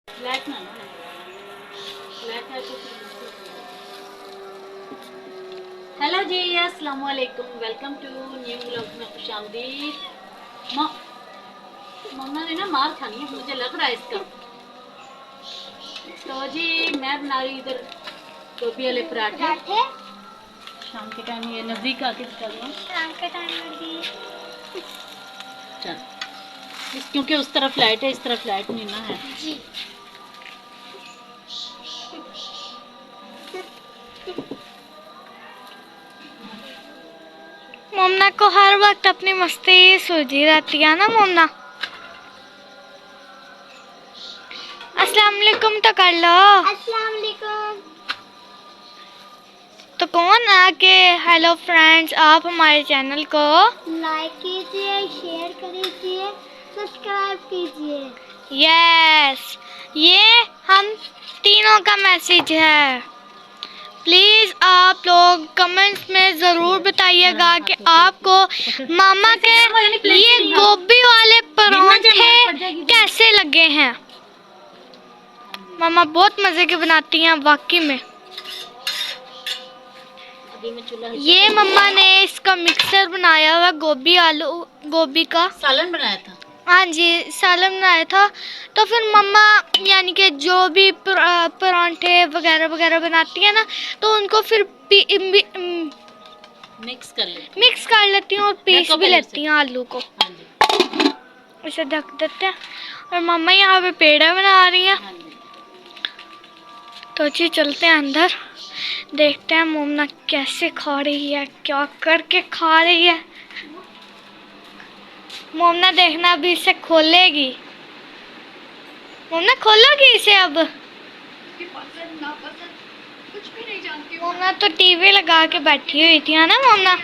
Flat ना ना flat है तो हेलो जी, अस्सलाम वालेकुम, वेलकम टू न्यू व्लॉग में खुशामदीद। मम्मा ने ना मार खानी है, मुझे लग रहा है इसका। तो जी मैं बना रही इधर गोभी वाले पराठे। शाम के टाइम ये नजदीक आके कर लो। शाम के टाइम भी चल, क्योंकि उस तरफ लाइट है, इस तरफ लाइट नहीं ना है जी। मोमना को हर वक्त अपनी मस्ती सूझी रहती है ना मोमना। अस्सलाम वालेकुम तो कर लो। अस्सलाम वालेकुम। तो कौन आके हेलो फ्रेंड्स, आप हमारे चैनल को लाइक कीजिए, शेयर कीजिए, सब्सक्राइब कीजिए। यस, ये हम तीनों का मैसेज है। प्लीज आप लोग कमेंट्स में जरूर बताइएगा कि आपको मामा के ये गोभी वाले परांठे कैसे लगे हैं। मामा बहुत मजे के बनाती हैं वाकई में। ये मम्मा ने इसका मिक्सर बनाया हुआ, गोभी का सालन बनाया था। हाँ जी, सालन बनाया था। तो फिर मम्मा यानी कि जो भी परांठे वगैरह वगैरह बनाती है ना, तो उनको फिर मिक्स कर लेती हूँ और पीस भी लेती हूँ आलू को। हाँ जी। इसे ढक देते हैं और मम्मा यहाँ पे पेड़ा बना रही है। हाँ जी। तो जी चलते हैं अंदर, देखते हैं मोमना कैसे खा रही है, क्या करके खा रही है। मोमना देखना अभी इसे खोलेगी। मोमना खोलोगी इसे अब? पसंद नापसंद कुछ भी नहीं जानती हूं। मोमना तो टीवी लगा के बैठी हुई थी, है ना मोमना?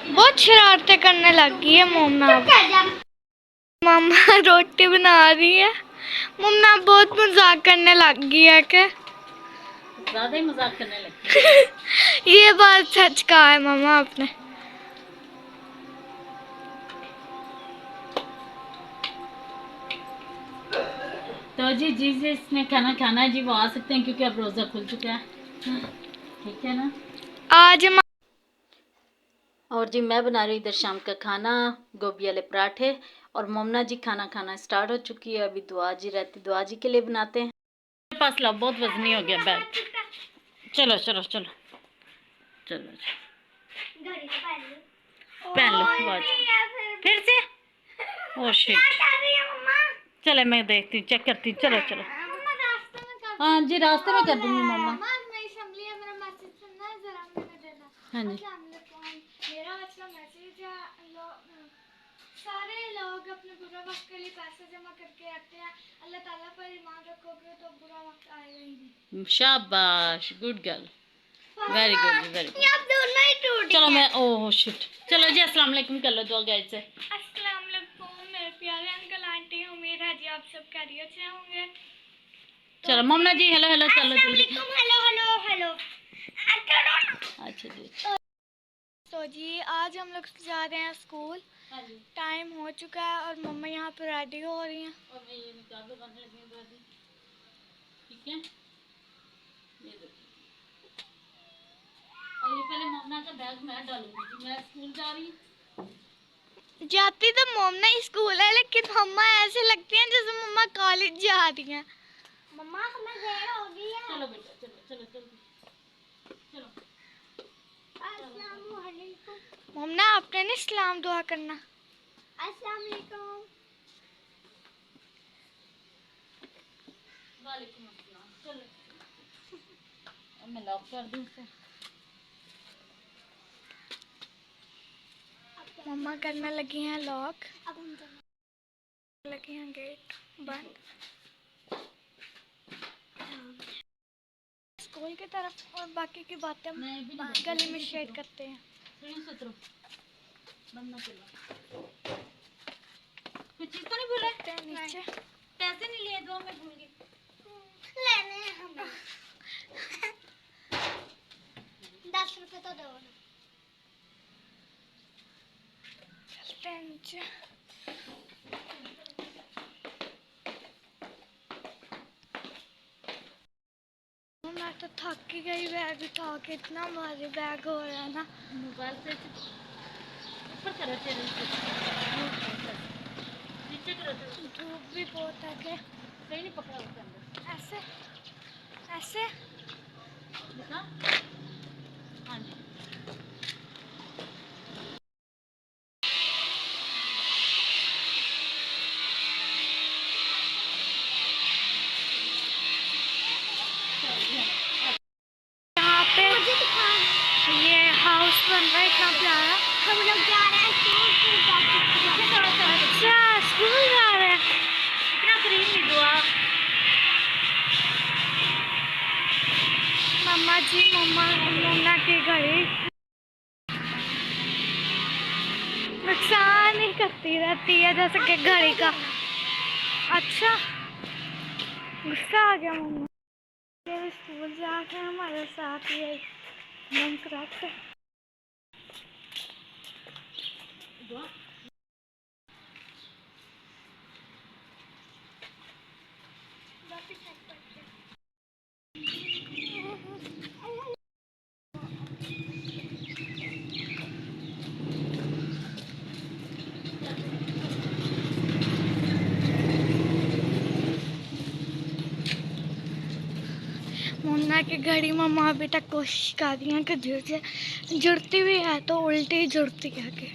बहुत शरारतें करने लग गई है मोमना अब। मम्मा रोटी बना रही है। मोमना बहुत मजाक करने लग गई है क्या? ज्यादा ही मजाक करने लगती ये बात सच कहा है मम्मा आपने। तो जी जिसने खाना खाना है जी वो आ सकते हैं, क्योंकि अब रोजा खुल चुका है। ठीक है ना। आज और जी मैं बना रही हूँ इधर शाम का खाना, गोभी वाले पराठे। और मोमना जी खाना खाना स्टार्ट हो चुकी है। अभी दुआ जी रहती, दुआ जी के लिए बनाते हैं। मेरे पास लो, बहुत वजनी हो गया बैग। चलो चलो चलो चलो, पहन लो बाज फिर से। ओ शिट, चले मैं देखती हूँ, चेक करती हूँ। चलो चलो, हाँ जी रास्ते में कर दूंगी मम्मा। हाँ जी। मेरा आज का मैसेज है, सारे लोग अपने बुरे वक्त के लिए पैसे जमा करके आते हैं। अल्लाह ताला पर ईमान रखोगे तो बुरा वक्त आएगा ही नहीं। शाबाश, good girl, very good very good. अब दोनों ही टूट चलो मैं, ओह शिट, चलो जी अस्सलाम वालेकुम कर लो दुआ गाइड से। अस्सलाम वालेकुम मेरे प्यारे अंकल आंटी, उम्मीद है जी आप सब खैरियत से होंगे। चलो मम्मा जी हेलो हेलो कर लो जल्दी। Hello hello hello. अच्छा जी। तो जी आज हम लोग जा रहे हैं स्कूल। हाँ जी। टाइम हो चुका है और मम्मा यहाँ पर रेडी हो रही हैं। और मैं ये निकाल दो, बनने लगी दादी। ठीक है, ये देखो। और ये पहले मम्मा का बैग मैं डालूंगी जी, मैं स्कूल जा रही हूँ। जाती तो मोमना ही स्कूल है, लेकिन मम्मा ऐसे लगती हैं जैसे मम्मा कॉलेज जा रही हैं। मम्मा हमें देर हो गई है। चलो बेटा चलो चलो जल्दी चलो। मोमना आपने नहीं सलाम दुआ करना। अस्सलाम वालेकुम। वालेकुम अस्सलाम। चलो अब मैं लॉक कर दूँ इसे। मम्मा करने लगी हैं लॉक। अब हम लगे हैं गेट बंद। स्कूल की तरफ और बाकी की बातें हम गली में शेयर करते हैं। कुछ चीज तो नहीं भूले नीचे पैसे नहीं लिए, दो मैं भूल गई लेने हैं हमें। 10 रुपए तो दो ना। चलते हैं नीचे। तो थक ही गई बैग उठा के, इतना भारी बैग हो रहा है ना। मोबाइल से ऊपर करो, टेबल से नीचे करो, धूप भी बहुत है के। सही नहीं पकड़ा उसके अंदर, ऐसे ऐसे दिखा। हाँ जी, यहाँ पे ये हाउस बन रहा है, इतना प्यारा। हम लोग जा रहे हैं अच्छा, स्कूल जा रहे हैं। इतना करीब नहीं दुआ। मम्मा जी, मम्मा की घड़ी नुकसान ही करती रहती है, जैसे कि घड़ी का। अच्छा, गुस्सा आ गया मम्मा। ये स्कूल जाके हमारे साथ ये बंक रखते। मुन्ना की घड़ी मम्मा अभी तक कोशिश कर रही है कि जुड़ती भी है तो उल्टी जुड़ती है कि।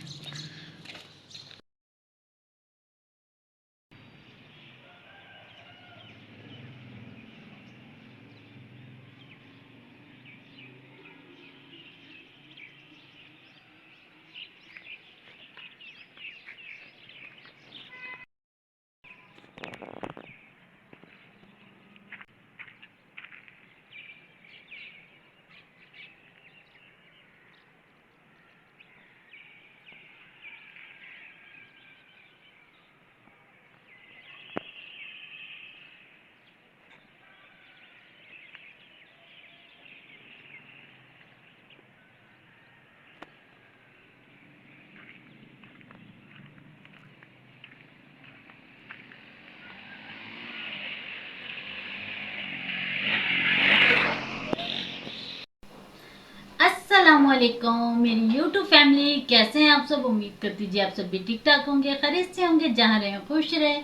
अस्सलामुअलैकुम मेरी यूट्यूब फैमिली, कैसे हैं आप सब। उम्मीद करती जी आप सब भी ठीक ठाक होंगे, खैरियत से होंगे, जहाँ रहे खुश रहे,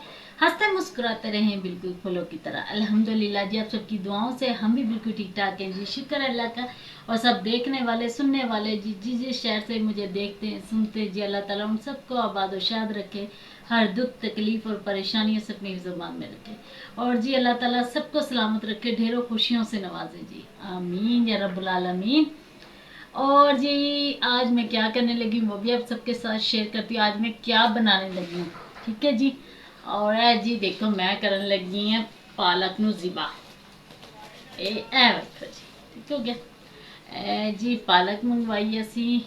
हंसते मुस्कुराते रहें, बिल्कुल फूलों की तरह। अल्हम्दुलिल्लाह जी, आप सबकी दुआओं से हम भी बिल्कुल ठीक ठाक हैं जी, शुक्र अल्लाह का। और सब देखने वाले सुनने वाले जी, जिस शहर से मुझे देखते हैं सुनते जी, अल्लाह ताला उन सबको आबाद और शाद रखे, हर दुख तकलीफ और परेशानियों से अपनी ज़ुबान में रखे, और जी अल्लाह ताला सबको सलामत रखे, ढेरों खुशियों से नवाजे जी, आमीन या रब्बुल आलमीन। और जी आज मैं क्या करने लगी हूँ वो भी आप सबके साथ शेयर करती हूँ। आज मैं क्या बनाने लगी हूँ, ठीक है जी। और जी देखो मैं करने लगी हैं पालक नू ज़िबा। देखो जी, ठीक हो गया जी। पालक मंगवाई असी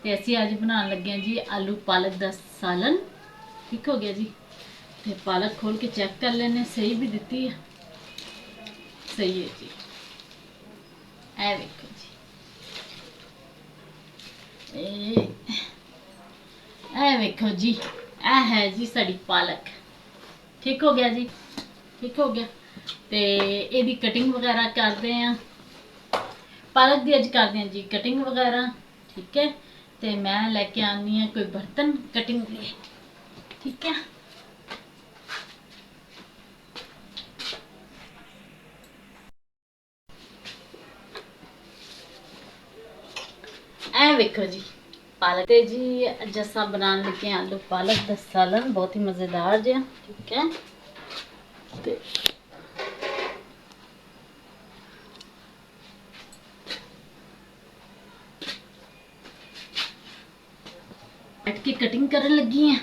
ते असी अज बनाने लगे हैं जी आलू पालक दा सालन। ठीक हो गया जी। ते पालक खोल के चेक कर लेने, सही भी दिती है, सही है जी। ए देखो जी, ए वेखो जी, ए है जी साड़ी पालक। ठीक हो गया जी, ठीक हो गया। ते एदी कटिंग वगैरह करते हैं, पालक दी अज करते हैं जी कटिंग वगैरह। ठीक है, ते मैं लेके आनी है कोई बर्तन कटिंग लिए। ठीक है, ए वेखो जी पालक ते जी जसा बनाने लगे आलू पालक दा सालन, बहुत ही मज़ेदार जिहा। ठीक है, ते काट के कटिंग करन लगी हैं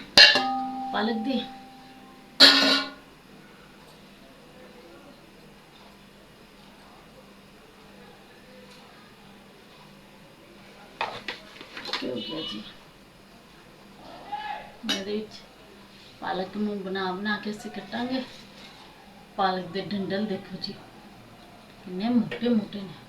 पालक दी। हो गया जी, मेरे पालक में बना बना के इसे कटांगे। पालक दे डंडल देखो जी कितने मोटे मोटे ने।